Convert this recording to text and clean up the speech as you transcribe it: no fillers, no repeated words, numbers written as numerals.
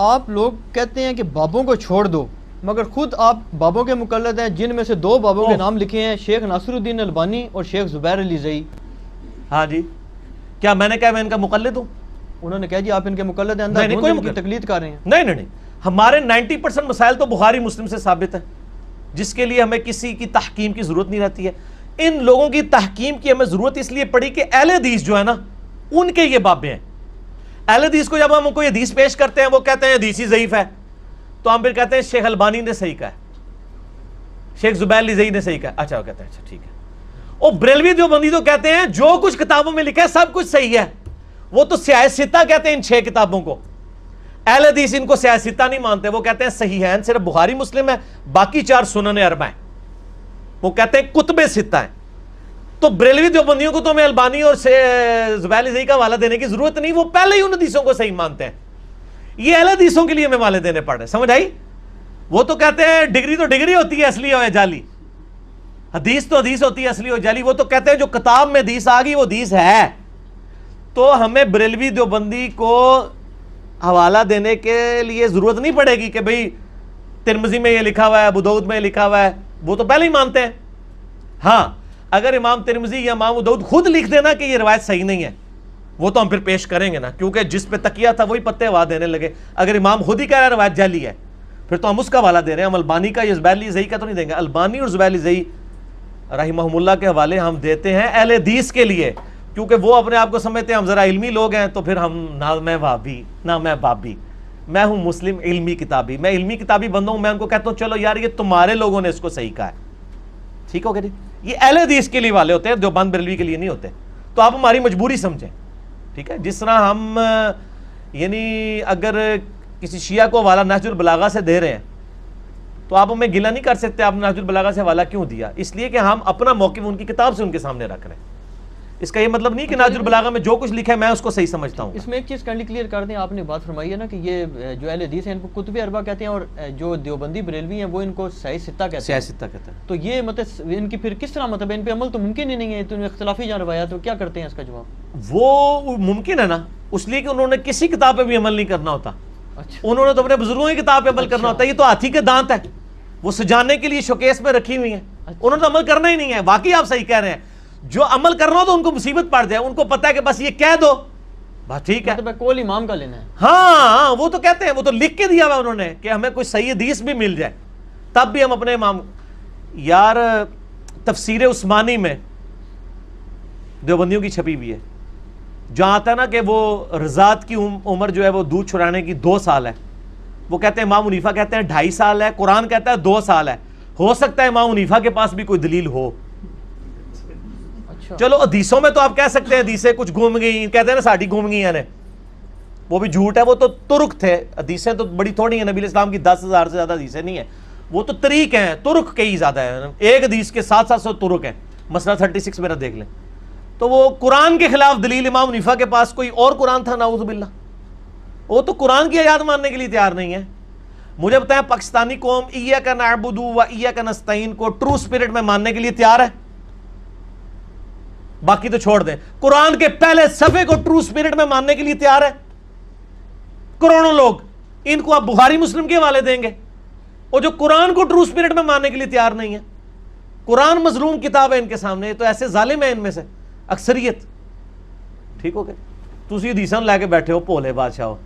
آپ لوگ کہتے ہیں کہ بابوں کو چھوڑ دو، مگر خود آپ بابوں کے مقلد ہیں، جن میں سے 2 بابوں کے نام لکھے ہیں، شیخ ناصر الدین البانی اور شیخ زبیر علی زئی۔ ہاں جی، کیا میں نے کہا میں ان کا مقلد ہوں؟ انہوں نے کہا جی آپ ان کے مقلد ہیں، اندر کوئی ان کی تقلید کر رہے ہیں۔ نہیں، ہمارے 90% مسائل تو بخاری مسلم سے ثابت ہیں، جس کے لیے ہمیں کسی کی تحکیم کی ضرورت نہیں رہتی ہے۔ ان لوگوں کی تحکیم کی ہمیں ضرورت اس لیے پڑی کہ اہل حدیث جو ہے نا، ان کے یہ بابے ہیں۔ اہل حدیث کو جب ہم کوئی حدیث پیش کرتے ہیں، وہ کہتے ہیں حدیث ہی ضعیف ہے، تو ہم پھر کہتے ہیں شیخ البانی نے صحیح کہا ہے، شیخ زبیر علی زئی نے صحیح کہا ہے۔ اچھا، وہ کہتے ہیں اچھا ٹھیک ہے۔ اور بریلوی دیوبندی تو کہتے ہیں جو کچھ کتابوں میں لکھا ہے سب کچھ صحیح ہے، وہ تو سیاہ ستہ کہتے ہیں ان 6 کتابوں کو۔ اہل حدیث ان کو سیاہ ستہ نہیں مانتے، وہ کہتے ہیں صحیحین صرف بخاری مسلم ہے، باقی 4 سنن اربع ہیں، وہ کہتے ہیں کتب ستہ ہیں۔ تو بریلوی دیوبندیوں کو تو ہمیں البانی اور زبیر علی زئی کا حوالہ دینے کی ضرورت نہیں، وہ پہلے ہی ان حدیثوں کو صحیح مانتے ہیں۔ یہ اہل حدیثوں کے لیے ہمیں حوالے دینے پڑ رہے، سمجھ آئی؟ وہ تو کہتے ہیں ڈگری تو ڈگری ہوتی ہے، اصلی ہو یا جعلی، حدیث تو حدیث ہوتی ہے، اصلی ہو جعلی۔ وہ تو کہتے ہیں جو کتاب میں حدیث آ گئی وہ حدیث ہے۔ تو ہمیں بریلوی دیوبندی کو حوالہ دینے کے لیے ضرورت نہیں پڑے گی کہ بھئی ترمذی میں یہ لکھا ہوا ہے، ابو داؤد میں یہ لکھا ہوا ہے، وہ تو پہلے ہی مانتے ہیں۔ ہاں، اگر امام ترمذی یا امام ابو داؤد خود لکھ دینا کہ یہ روایت صحیح نہیں ہے، وہ تو ہم پھر پیش کریں گے نا، کیونکہ جس پہ تکیہ تھا وہی پتے ہوا دینے لگے۔ اگر امام خود ہی کہہ رہا ہے روایت جعلی ہے، پھر تو ہم اس کا حوالہ دے رہے ہیں، ہم البانی کا یا زبیر علی زئی کا تو نہیں دیں گے۔ البانی اور زبیر علی زئی رحمہم اللہ کے حوالے ہم دیتے ہیں اہل حدیث کے لیے، کیونکہ وہ اپنے آپ کو سمجھتے ہیں ہم ذرا علمی لوگ ہیں، تو پھر ہم نہ میں وہابی نہ میں بابی، میں ہوں مسلم علمی کتابی، میں علمی کتابی بندہ ہوں، میں ان کو کہتا ہوں چلو یار یہ تمہارے لوگوں نے اس کو صحیح کہا ہے، ٹھیک ہو گیا جی۔ یہ اہل حدیث کے لیے والے ہوتے ہیں، دیوبند بریلوی کے لیے نہیں ہوتے۔ تو آپ ہماری مجبوری سمجھیں، ٹھیک ہے؟ جس طرح ہم یعنی اگر کسی شیعہ کو حوالہ نہج البلاغہ سے دے رہے ہیں تو آپ ہمیں گلہ نہیں کر سکتے آپ نے نہج البلاغہ سے حوالہ کیوں دیا، اس لیے کہ ہم اپنا موقف ان کی کتاب سے ان کے سامنے رکھ رہے ہیں۔ اس کا یہ مطلب نہیں کہ نہج البلاغہ میں جو کچھ لکھا ہے میں اس کو صحیح سمجھتا ہوں۔ اس میں ایک چیز کینڈلی کلیئر کر دیں، آپ نے بات فرمائی ہے نا کہ یہ جو اہل حدیث ہیں ان کو کتب اربع کہتے ہیں، اور جو دیوبندی بریلوی ہیں وہ ان کو سیاہ ستہ کہتے ہیں۔ سیاہ ستہ کہتے ہیں۔ تو یہ مطلب ان کی پھر کس طرح مطلب ان پہ عمل تو ممکن ہی نہیں ہے، تو اختلافی جہاں روایات، تو کیا کرتے ہیں اس کا جواب؟ وہ ممکن ہے نا، اس لیے کہ انہوں نے کسی کتاب پہ بھی عمل نہیں کرنا ہوتا، اچھا، انہوں نے تو اپنے بزرگوں کی کتاب پہ عمل کرنا ہوتا ہے۔ یہ تو ہاتھی کے دانت ہے، وہ سجانے کے لیے شوکیس میں رکھی ہوئی ہیں، انہوں نے عمل کرنا ہی نہیں ہے۔ واقعی آپ صحیح کہہ رہے ہیں، جو عمل کرنا ہو تو ان کو مصیبت پڑ جائے، ان کو پتہ ہے کہ بس یہ کہہ دو بات ٹھیک ہے، مطلب کول امام کا لینا ہے۔ ہاں وہ تو کہتے ہیں، وہ تو لکھ کے دیا ہوا انہوں نے کہ ہمیں کوئی صحیح حدیث بھی مل جائے تب بھی ہم اپنے امام۔ یار تفسیر عثمانی میں دیوبندیوں کی چھپی ہوئی ہے، جہاں آتا ہے نا کہ وہ رضاعت کی عمر جو ہے وہ دودھ چھڑانے کی 2 سال ہے، وہ کہتے ہیں امام حنیفہ کہتے ہیں 2.5 سال ہے، قرآن کہتا ہے 2 سال ہے۔ ہو سکتا ہے امام حنیفہ کے پاس بھی کوئی دلیل ہو، چلو حدیثوں میں تو آپ کہہ سکتے ہیں حدیثیں کچھ گھوم گئی، کہتے ہیں نا ساڑھی گھوم گئی ہیں، وہ بھی جھوٹ ہے، وہ تو ترک تھے، حدیثیں تو بڑی تھوڑی ہیں، نبی اسلام کی 10,000 سے زیادہ حدیثیں نہیں ہیں، وہ تو طریق ہیں، ترک کئی زیادہ ہیں، ایک حدیث کے 700 ترک ہیں، مسئلہ 36 میرا دیکھ لیں۔ تو وہ قرآن کے خلاف دلیل امام حنیفہ کے پاس کوئی اور قرآن تھا، نعوذ باللہ، وہ تو قرآن کی آیات ماننے کے لیے تیار نہیں ہے۔ مجھے بتائیں پاکستانی قوم ایاک نعبد و ایاک نستعین کو ٹرو اسپرٹ میں ماننے کے لیے تیار ہے؟ باقی تو چھوڑ دیں، قرآن کے پہلے صفحے کو ٹرو اسپرٹ میں ماننے کے لیے تیار ہے کروڑوں لوگ، ان کو آپ بخاری مسلم کے حوالے دیں گے، اور جو قرآن کو ٹرو اسپرٹ میں ماننے کے لیے تیار نہیں ہے، قرآن مظلوم کتاب ہے ان کے سامنے، تو ایسے ظالم ہیں ان میں سے اکثریت، ٹھیک ہو گئے؟ تسی حدیثاں لے کے بیٹھے ہو بھولے بادشاہ ہو۔